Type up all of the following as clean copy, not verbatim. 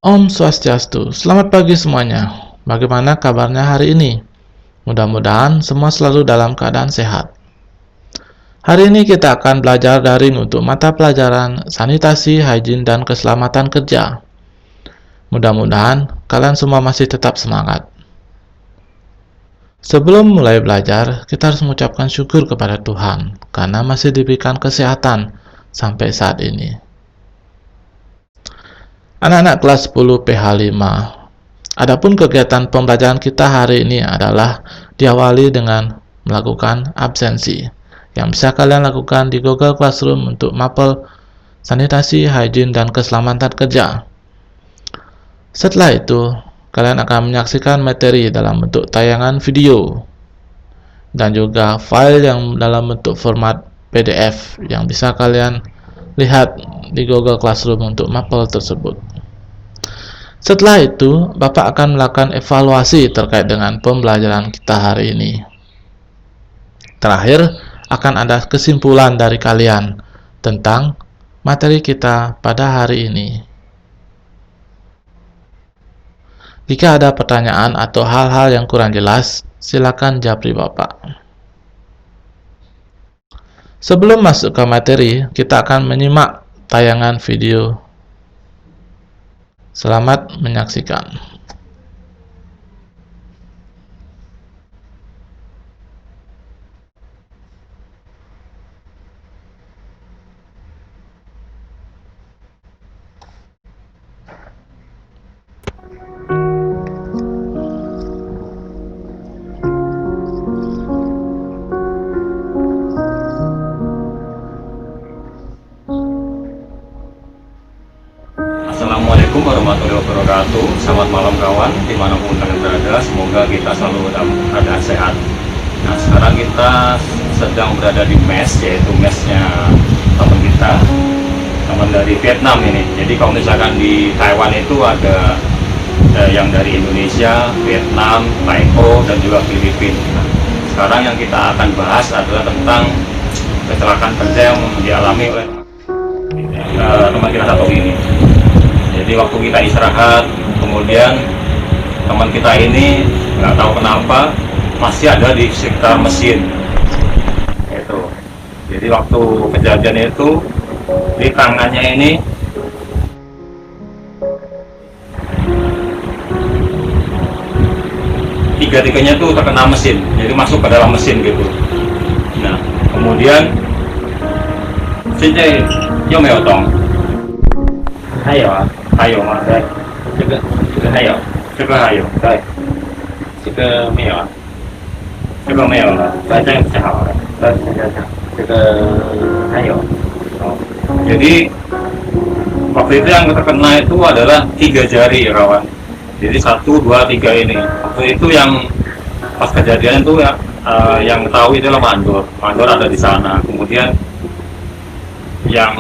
Om Swastiastu, selamat pagi semuanya. Bagaimana kabarnya hari ini? Mudah-mudahan semua selalu dalam keadaan sehat. Hari ini kita akan belajar daring untuk mata pelajaran sanitasi, hygiene, dan keselamatan kerja. Mudah-mudahan kalian semua masih tetap semangat. Sebelum mulai belajar, kita harus mengucapkan syukur kepada Tuhan karena masih diberikan kesehatan sampai saat ini. Anak-anak kelas 10 PH5. Adapun kegiatan pembelajaran kita hari ini adalah diawali dengan melakukan absensi yang bisa kalian lakukan di Google Classroom untuk mapel sanitasi, hygiene, dan keselamatan kerja. Setelah itu, kalian akan menyaksikan materi dalam bentuk tayangan video dan juga file yang dalam bentuk format PDF yang bisa kalian lihat di Google Classroom untuk mapel tersebut. Setelah itu, Bapak akan melakukan evaluasi terkait dengan pembelajaran kita hari ini. Terakhir, akan ada kesimpulan dari kalian tentang materi kita pada hari ini. Jika ada pertanyaan atau hal-hal yang kurang jelas, silakan japri Bapak. Sebelum masuk ke materi, kita akan menyimak tayangan video. Selamat menyaksikan. Assalamualaikum warahmatullahi wabarakatuh. Selamat malam kawan, dimanapun kalian berada. Semoga kita selalu dalam keadaan sehat. Nah, sekarang kita sedang berada di mes, yaitu mesnya teman kita, teman dari Vietnam ini. Jadi kalau misalkan di Taiwan itu ada yang dari Indonesia, Vietnam, Thailand, dan juga Filipina. Nah, sekarang yang kita akan bahas adalah tentang kecelakaan kerja yang dialami oleh teman kita satu ini. Jadi waktu kita istirahat, kemudian teman kita ini nggak tahu kenapa masih ada di sekitar mesin. Itu. Jadi waktu kejadian itu di tangannya ini tiga-tiganya tuh terkena mesin, jadi masuk ke dalam mesin gitu. Nah, kemudian Sejai, yo没有懂，还有啊，还有吗？对，这个还有，这个还有，对，这个没有啊，这个没有了，对，这样比较好了。这个还有，Oh. Jadi waktu itu yang terkena itu adalah 3 jari ya kawan. Jadi 1, 2, 3 ini. Waktu itu yang pas kejadian itu ya, yang tahu itu adalah mandor. Mandor ada di sana. Kemudian yang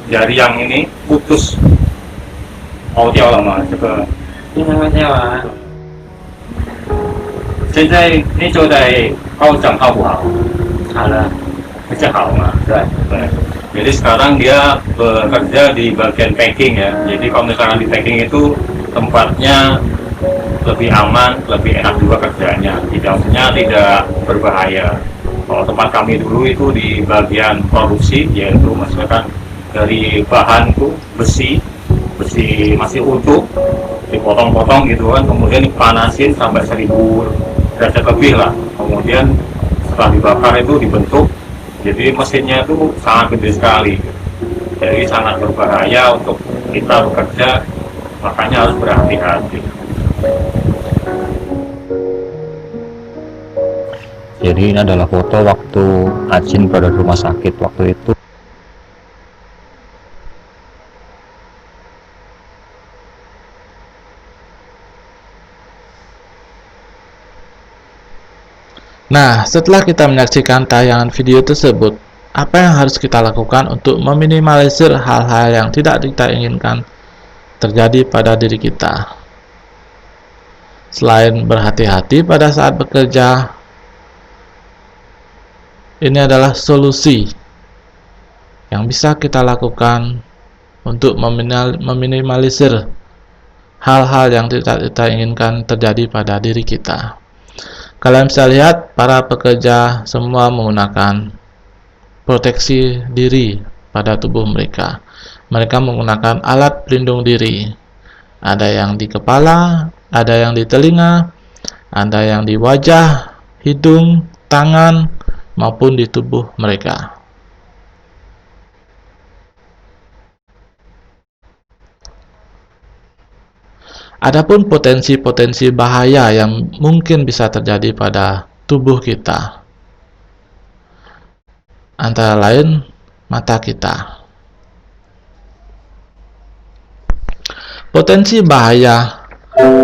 jari yang ini putus. Oh, 掉了吗？这个因为没有啊，现在你就在讲好不好？好了，比较好嘛。对，Nah, jadi sekarang dia bekerja di bagian packing ya. Jadi kalau misalkan di packing itu tempatnya lebih aman, lebih enak juga kerjanya. Tidak berbahaya. Kalau tempat kami dulu itu di bagian produksi, yaitu misalkan dari bahan tuh besi masih utuh, dipotong-potong gitu kan, kemudian dipanasin sampai 1000 derajat lebih lah. Kemudian setelah dibakar itu dibentuk. Jadi mesinnya itu sangat gede sekali, jadi sangat berbahaya untuk kita bekerja, makanya harus berhati-hati. Jadi ini adalah foto waktu Acin pada rumah sakit waktu itu. Nah, setelah kita menyaksikan tayangan video tersebut, apa yang harus kita lakukan untuk meminimalisir hal-hal yang tidak kita inginkan terjadi pada diri kita? Selain berhati-hati pada saat bekerja, ini adalah solusi yang bisa kita lakukan untuk meminimalisir hal-hal yang tidak kita inginkan terjadi pada diri kita. Kalian bisa lihat para pekerja semua menggunakan proteksi diri pada tubuh mereka. Mereka menggunakan alat pelindung diri. Ada yang di kepala, ada yang di telinga, ada yang di wajah, hidung, tangan, maupun di tubuh mereka. Adapun potensi-potensi bahaya yang mungkin bisa terjadi pada tubuh kita, antara lain mata kita. Potensi bahaya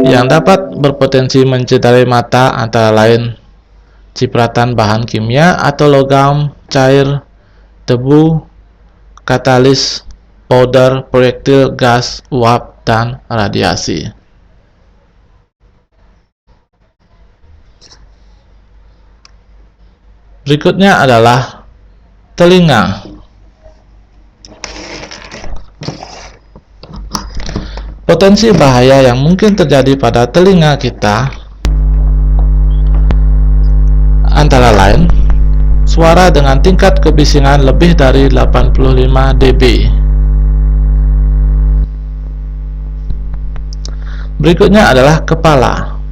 yang dapat berpotensi mencederai mata antara lain cipratan bahan kimia atau logam, cair, debu, katalis, powder, proyektil, gas, uap, dan radiasi. Berikutnya adalah telinga. Potensi bahaya yang mungkin terjadi pada telinga kita antara lain suara dengan tingkat kebisingan lebih dari 85 dB. Berikutnya adalah kepala.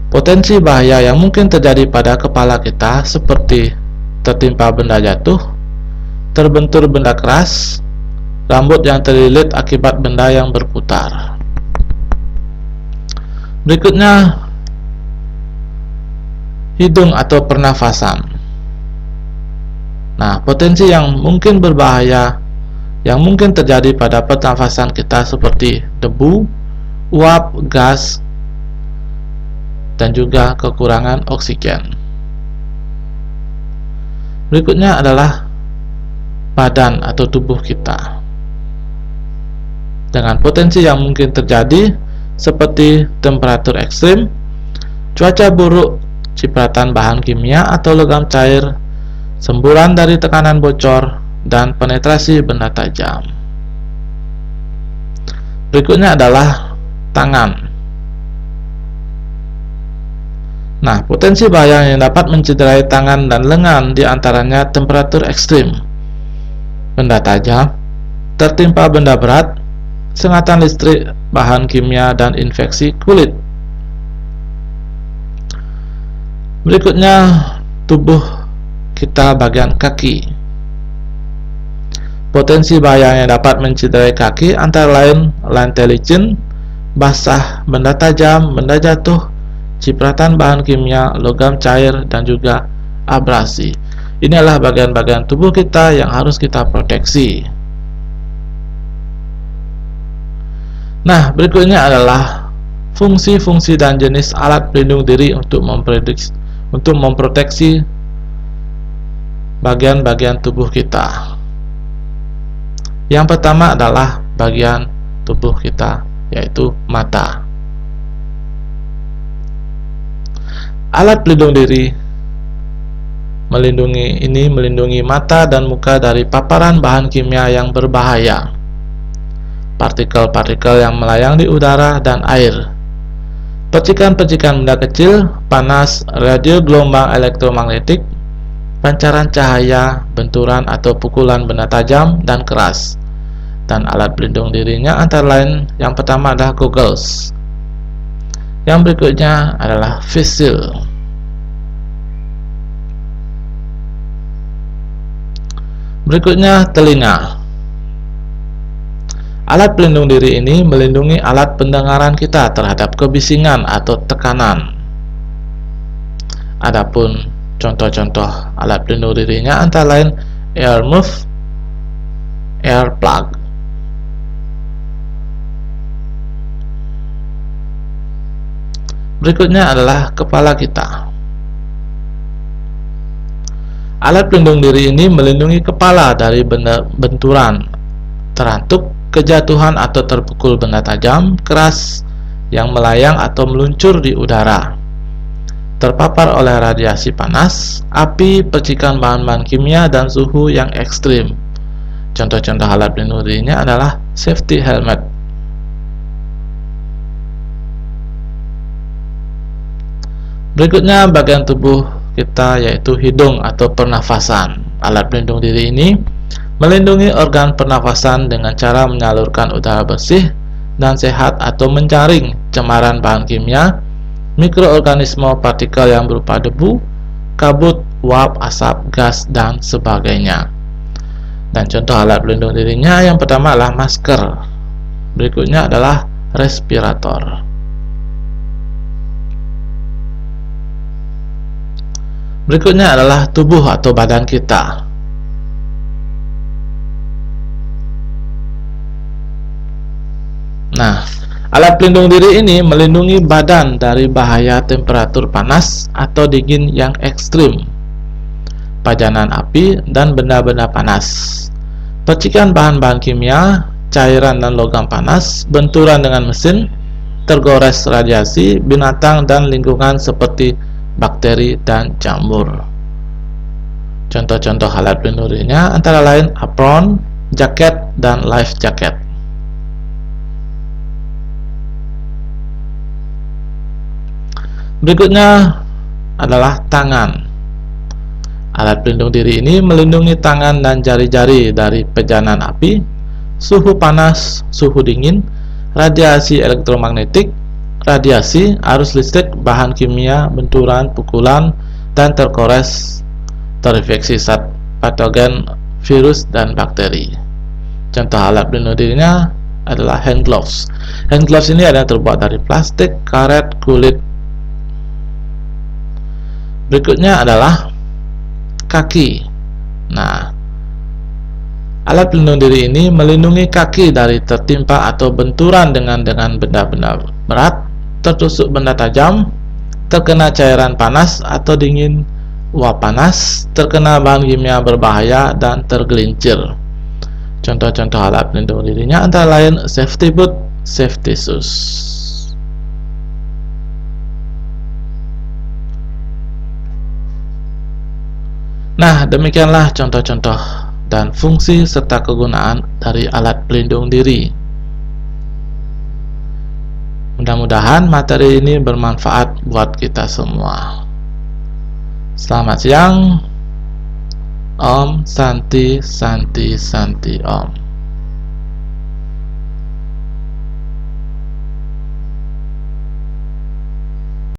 Potensi bahaya yang mungkin terjadi pada kepala kita seperti tertimpa benda jatuh, terbentur benda keras, rambut yang terlilit akibat benda yang berputar. Berikutnya, hidung atau pernafasan. Nah, potensi yang mungkin berbahaya yang mungkin terjadi pada pernafasan kita seperti debu, uap, gas, dan juga kekurangan oksigen. Berikutnya adalah badan atau tubuh kita. Dengan potensi yang mungkin terjadi seperti temperatur ekstrim, cuaca buruk, cipratan bahan kimia atau logam cair, semburan dari tekanan bocor, dan penetrasi benda tajam. Berikutnya adalah tangan. Nah, potensi bahaya yang dapat mencederai tangan dan lengan diantaranya temperatur ekstrim, benda tajam, tertimpa benda berat, sengatan listrik, bahan kimia, dan infeksi kulit. Berikutnya, tubuh kita bagian kaki. Potensi bahaya yang dapat mencederai kaki antara lain lantai licin, basah, benda tajam, benda jatuh, cipratan bahan kimia, logam cair, dan juga abrasi. Ini adalah bagian-bagian tubuh kita yang harus kita proteksi. Nah, berikutnya adalah fungsi-fungsi dan jenis alat pelindung diri untuk memproteksi bagian-bagian tubuh kita. Yang pertama adalah bagian tubuh kita, yaitu mata. Alat pelindung diri melindungi mata dan muka dari paparan bahan kimia yang berbahaya, partikel-partikel yang melayang di udara dan air, percikan-percikan benda kecil, panas, radio gelombang elektromagnetik, pancaran cahaya, benturan atau pukulan benda tajam dan keras. Dan alat pelindung dirinya antara lain yang pertama adalah goggles. Yang berikutnya adalah face shield. Berikutnya telinga. Alat pelindung diri ini melindungi alat pendengaran kita terhadap kebisingan atau tekanan. Adapun contoh-contoh alat pelindung dirinya antara lain earmuff, earplug. Berikutnya adalah kepala kita. Alat pelindung diri ini melindungi kepala dari benturan, terantuk, kejatuhan atau terpukul benda tajam, keras, yang melayang atau meluncur di udara, terpapar oleh radiasi panas, api, percikan bahan-bahan kimia, dan suhu yang ekstrim. Contoh-contoh alat pelindung dirinya adalah safety helmet. Berikutnya bagian tubuh kita yaitu hidung atau pernafasan. Alat pelindung diri ini melindungi organ pernafasan dengan cara menyalurkan udara bersih dan sehat atau menjaring cemaran bahan kimia, mikroorganisme, partikel yang berupa debu, kabut, uap, asap, gas, dan sebagainya. Dan contoh alat pelindung dirinya yang pertama adalah masker. Berikutnya adalah respirator. Berikutnya adalah tubuh atau badan kita. Nah, alat pelindung diri ini melindungi badan dari bahaya temperatur panas atau dingin yang ekstrim, pajanan api, dan benda-benda panas, percikan bahan-bahan kimia, cairan dan logam panas, benturan dengan mesin, tergores radiasi, binatang, dan lingkungan seperti bakteri dan jamur. Contoh-contoh alat pelindung dirinya antara lain apron, jaket, dan life jacket. Berikutnya adalah tangan. Alat pelindung diri ini melindungi tangan dan jari-jari dari pejanan api, suhu panas, suhu dingin, radiasi elektromagnetik, radiasi, arus listrik, bahan kimia, benturan, pukulan, dan tergores, terinfeksi zat patogen, virus, dan bakteri. Contoh alat pelindung dirinya adalah hand gloves. Hand gloves ini ada terbuat dari plastik, karet, kulit. Berikutnya adalah kaki. Nah, alat pelindung diri ini melindungi kaki dari tertimpa atau benturan dengan benda-benda berat, tertusuk benda tajam, terkena cairan panas atau dingin, uap panas, terkena bahan kimia berbahaya, dan tergelincir. Contoh-contoh alat pelindung dirinya antara lain safety boot, safety shoes. Nah, demikianlah contoh-contoh dan fungsi serta kegunaan dari alat pelindung diri. Mudah-mudahan materi ini bermanfaat buat kita semua. Selamat siang. Om Santi Santi Santi Om.